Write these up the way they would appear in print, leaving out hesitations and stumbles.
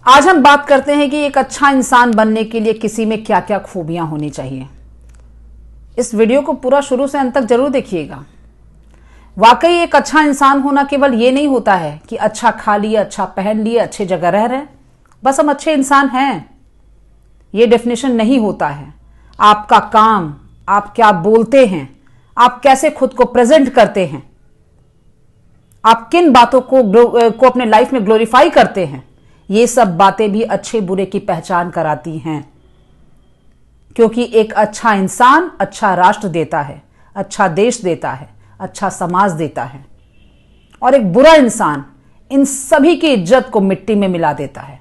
आज हम बात करते हैं कि एक अच्छा इंसान बनने के लिए किसी में क्या क्या खूबियां होनी चाहिए। इस वीडियो को पूरा शुरू से अंत तक जरूर देखिएगा। वाकई एक अच्छा इंसान होना केवल ये नहीं होता है कि अच्छा खा लिए, अच्छा पहन लिए, अच्छे जगह रह रहे हैं, बस हम अच्छे इंसान हैं, ये डेफिनेशन नहीं होता है। आपका काम, आप क्या बोलते हैं, आप कैसे खुद को प्रेजेंट करते हैं, आप किन बातों को अपने लाइफ में ग्लोरीफाई करते हैं, ये सब बातें भी अच्छे बुरे की पहचान कराती हैं। क्योंकि एक अच्छा इंसान अच्छा राष्ट्र देता है, अच्छा देश देता है, अच्छा समाज देता है, और एक बुरा इंसान इन सभी की इज्जत को मिट्टी में मिला देता है।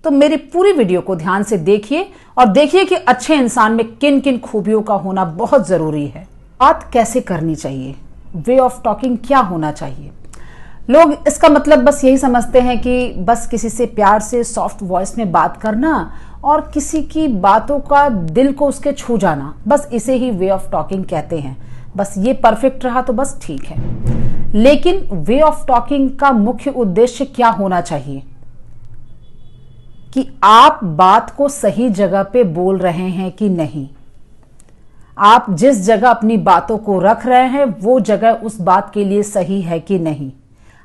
तो मेरी पूरी वीडियो को ध्यान से देखिए और देखिए कि अच्छे इंसान में किन किन खूबियों का होना बहुत जरूरी है। बात कैसे करनी चाहिए, वे ऑफ टॉकिंग क्या होना चाहिए। लोग इसका मतलब बस यही समझते हैं कि बस किसी से प्यार से सॉफ्ट वॉइस में बात करना और किसी की बातों का दिल को उसके छू जाना, बस इसे ही वे ऑफ टॉकिंग कहते हैं। बस ये परफेक्ट रहा तो बस ठीक है। लेकिन वे ऑफ टॉकिंग का मुख्य उद्देश्य क्या होना चाहिए कि आप बात को सही जगह पे बोल रहे हैं कि नहीं। आप जिस जगह अपनी बातों को रख रहे हैं वो जगह उस बात के लिए सही है कि नहीं।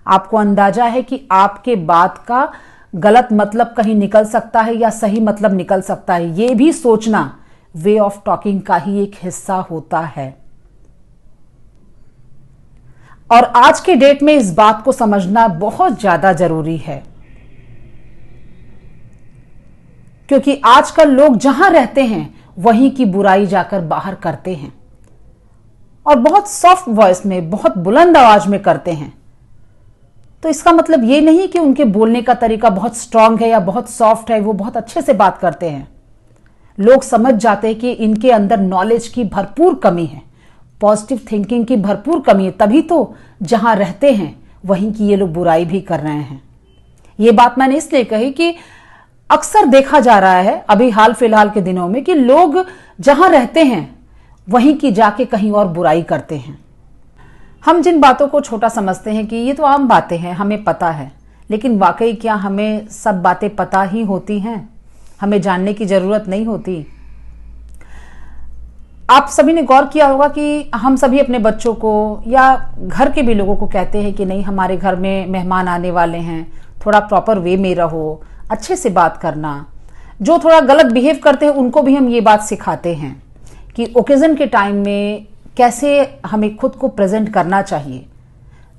आपको अंदाजा है कि आपके बात का गलत मतलब कहीं निकल सकता है या सही मतलब निकल सकता है। यह भी सोचना वे ऑफ टॉकिंग का ही एक हिस्सा होता है। और आज के डेट में इस बात को समझना बहुत ज्यादा जरूरी है, क्योंकि आजकल लोग जहां रहते हैं वहीं की बुराई जाकर बाहर करते हैं और बहुत सॉफ्ट वॉइस में, बहुत बुलंद आवाज में करते हैं। तो इसका मतलब ये नहीं कि उनके बोलने का तरीका बहुत स्ट्रांग है या बहुत सॉफ्ट है, वो बहुत अच्छे से बात करते हैं। लोग समझ जाते हैं कि इनके अंदर नॉलेज की भरपूर कमी है, पॉजिटिव थिंकिंग की भरपूर कमी है, तभी तो जहां रहते हैं वहीं की ये लोग बुराई भी कर रहे हैं। ये बात मैंने इसलिए कही कि अक्सर देखा जा रहा है अभी हाल फिलहाल के दिनों में कि लोग जहां रहते हैं वहीं की जाके कहीं और बुराई करते हैं। हम जिन बातों को छोटा समझते हैं कि ये तो आम बातें हैं, हमें पता है, लेकिन वाकई क्या हमें सब बातें पता ही होती हैं? हमें जानने की जरूरत नहीं होती। आप सभी ने गौर किया होगा कि हम सभी अपने बच्चों को या घर के भी लोगों को कहते हैं कि नहीं, हमारे घर में मेहमान आने वाले हैं, थोड़ा प्रॉपर वे में रहो, अच्छे से बात करना। जो थोड़ा गलत बिहेव करते हैं उनको भी हम ये बात सिखाते हैं कि ओकेजन के टाइम में कैसे हमें खुद को प्रेजेंट करना चाहिए।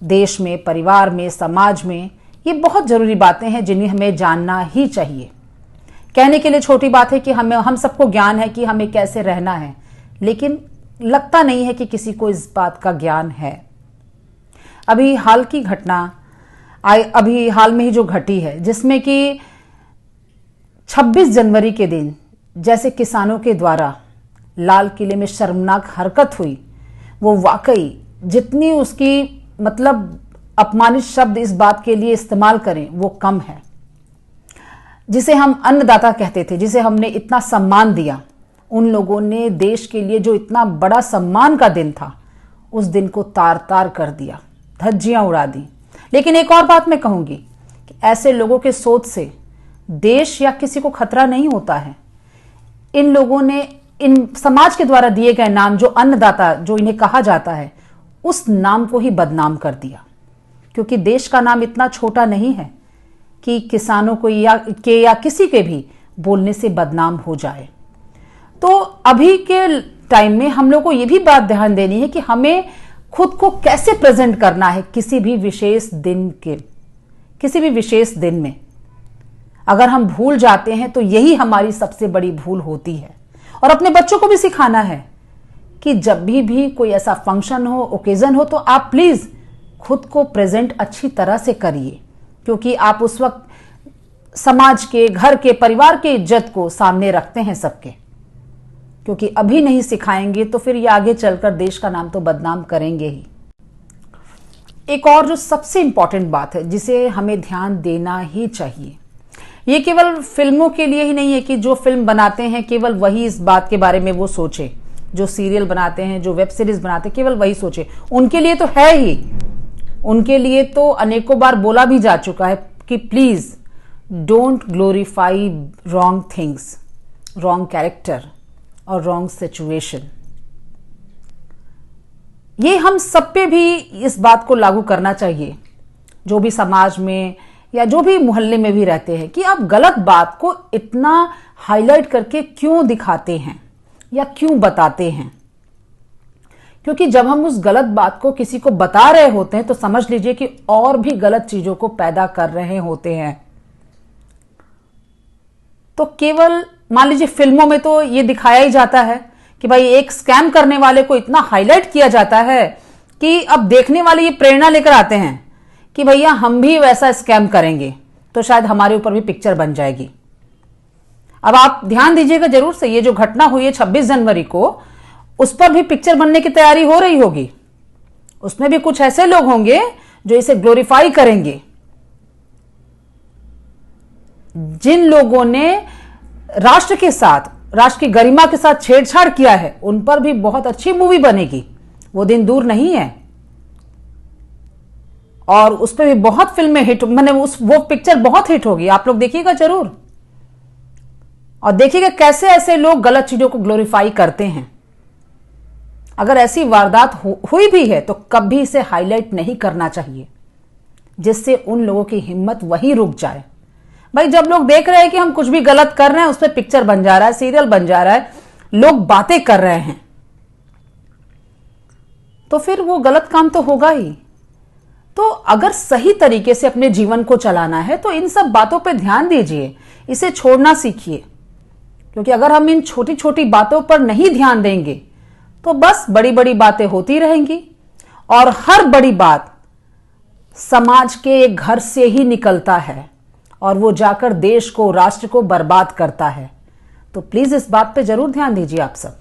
देश में, परिवार में, समाज में ये बहुत जरूरी बातें हैं जिन्हें हमें जानना ही चाहिए। कहने के लिए छोटी बात है कि हम सबको ज्ञान है कि हमें कैसे रहना है, लेकिन लगता नहीं है कि किसी को इस बात का ज्ञान है। अभी हाल की घटना अभी हाल में ही जो घटी है, जिसमें कि 26 जनवरी के दिन जैसे किसानों के द्वारा लाल किले में शर्मनाक हरकत हुई, वो वाकई जितनी उसकी मतलब अपमानित शब्द इस बात के लिए इस्तेमाल करें वो कम है। जिसे हम अन्नदाता कहते थे, जिसे हमने इतना सम्मान दिया, उन लोगों ने देश के लिए जो इतना बड़ा सम्मान का दिन था उस दिन को तार तार कर दिया, धज्जियां उड़ा दी। लेकिन एक और बात मैं कहूंगी कि ऐसे लोगों के सोच से देश या किसी को खतरा नहीं होता है। इन लोगों ने इन समाज के द्वारा दिए गए नाम, जो अन्नदाता जो इन्हें कहा जाता है, उस नाम को ही बदनाम कर दिया। क्योंकि देश का नाम इतना छोटा नहीं है कि किसानों को या किसी के भी बोलने से बदनाम हो जाए। तो अभी के टाइम में हम लोग को यह भी बात ध्यान देनी है कि हमें खुद को कैसे प्रेजेंट करना है किसी भी विशेष दिन में। अगर हम भूल जाते हैं तो यही हमारी सबसे बड़ी भूल होती है। और अपने बच्चों को भी सिखाना है कि जब भी कोई ऐसा फंक्शन हो, ओकेजन हो, तो आप प्लीज खुद को प्रेजेंट अच्छी तरह से करिए, क्योंकि आप उस वक्त समाज के, घर के, परिवार के इज्जत को सामने रखते हैं सबके। क्योंकि अभी नहीं सिखाएंगे तो फिर ये आगे चलकर देश का नाम तो बदनाम करेंगे ही। एक और जो सबसे इंपॉर्टेंट बात है जिसे हमें ध्यान देना ही चाहिए, ये केवल फिल्मों के लिए ही नहीं है कि जो फिल्म बनाते हैं केवल वही इस बात के बारे में वो सोचे, जो सीरियल बनाते हैं, जो वेब सीरीज बनाते हैं, केवल वही सोचे। उनके लिए तो है ही, उनके लिए तो अनेकों बार बोला भी जा चुका है कि please don't glorify wrong things, wrong character और रॉन्ग सिचुएशन। ये हम सब पे भी इस बात को लागू करना चाहिए, जो भी समाज में या जो भी मोहल्ले में भी रहते हैं, कि आप गलत बात को इतना हाईलाइट करके क्यों दिखाते हैं या क्यों बताते हैं। क्योंकि जब हम उस गलत बात को किसी को बता रहे होते हैं तो समझ लीजिए कि और भी गलत चीजों को पैदा कर रहे होते हैं। तो केवल मान लीजिए फिल्मों में तो ये दिखाया ही जाता है कि भाई एक स्कैम करने वाले को इतना हाईलाइट किया जाता है कि अब देखने वाले ये प्रेरणा लेकर आते हैं कि भैया हम भी वैसा स्कैम करेंगे तो शायद हमारे ऊपर भी पिक्चर बन जाएगी। अब आप ध्यान दीजिएगा जरूर से, ये जो घटना हुई है 26 जनवरी को, उस पर भी पिक्चर बनने की तैयारी हो रही होगी। उसमें भी कुछ ऐसे लोग होंगे जो इसे ग्लोरीफाई करेंगे। जिन लोगों ने राष्ट्र के साथ, राष्ट्र की गरिमा के साथ छेड़छाड़ किया है, उन पर भी बहुत अच्छी मूवी बनेगी। वो दिन दूर नहीं है। और उस पर भी बहुत फिल्में हिट, मैंने वो पिक्चर बहुत हिट होगी। आप लोग देखिएगा जरूर और देखिएगा कैसे ऐसे लोग गलत चीजों को ग्लोरीफाई करते हैं। अगर ऐसी वारदात हुई भी है तो कभी इसे हाईलाइट नहीं करना चाहिए, जिससे उन लोगों की हिम्मत वहीं रुक जाए। भाई जब लोग देख रहे हैं कि हम कुछ भी गलत कर रहे हैं, उस पर पिक्चर बन जा रहा है, सीरियल बन जा रहा है, लोग बातें कर रहे हैं, तो फिर वो गलत काम तो होगा ही। तो अगर सही तरीके से अपने जीवन को चलाना है तो इन सब बातों पर ध्यान दीजिए, इसे छोड़ना सीखिए। क्योंकि अगर हम इन छोटी छोटी बातों पर नहीं ध्यान देंगे तो बस बड़ी बड़ी बातें होती रहेंगी, और हर बड़ी बात समाज के एक घर से ही निकलता है और वो जाकर देश को, राष्ट्र को बर्बाद करता है। तो प्लीज इस बात पे जरूर ध्यान दीजिए आप सब।